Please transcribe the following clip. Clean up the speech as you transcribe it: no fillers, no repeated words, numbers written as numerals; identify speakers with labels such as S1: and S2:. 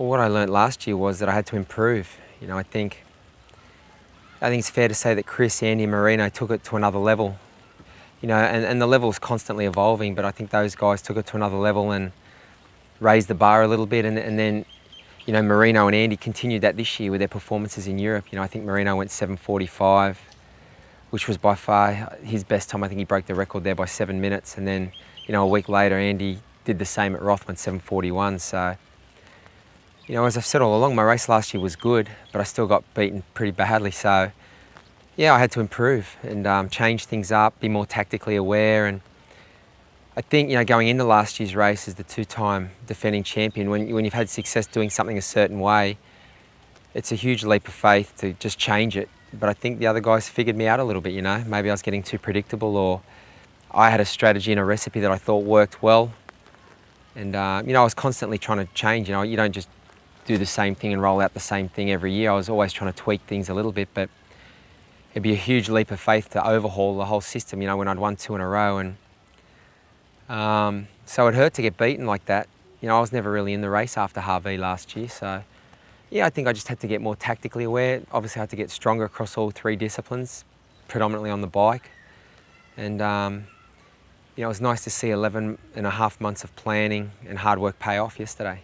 S1: Well, what I learnt last year was that I had to improve. You know, I think it's fair to say that Chris, Andy and Marino took it to another level. You know, and the level's constantly evolving, but I think those guys took it to another level and raised the bar a little bit. And then, you know, Marino and Andy continued that this year with their performances in Europe. You know, I think Marino went 7:45, which was by far his best time. I think he broke the record there by 7 minutes. And then, you know, a week later, Andy did the same at Rothman, 7:41. So, you know, as I've said all along, my race last year was good, but I still got beaten pretty badly. So, yeah, I had to improve and change things up, be more tactically aware. And I think, you know, going into last year's race as the two-time defending champion, when you've had success doing something a certain way, it's a huge leap of faith to just change it. But I think the other guys figured me out a little bit, you know. Maybe I was getting too predictable, or I had a strategy and a recipe that I thought worked well. And, you know, I was constantly trying to change. You know, you don't just do the same thing and roll out the same thing every year. I was always trying to tweak things a little bit, but it'd be a huge leap of faith to overhaul the whole system, you know, when I'd won 2 in a row. And so it hurt to get beaten like that. You know, I was never really in the race after Harvey last year. So, yeah, I think I just had to get more tactically aware. Obviously, I had to get stronger across all 3 disciplines, predominantly on the bike. And, you know, it was nice to see 11 and a half months of planning and hard work pay off yesterday.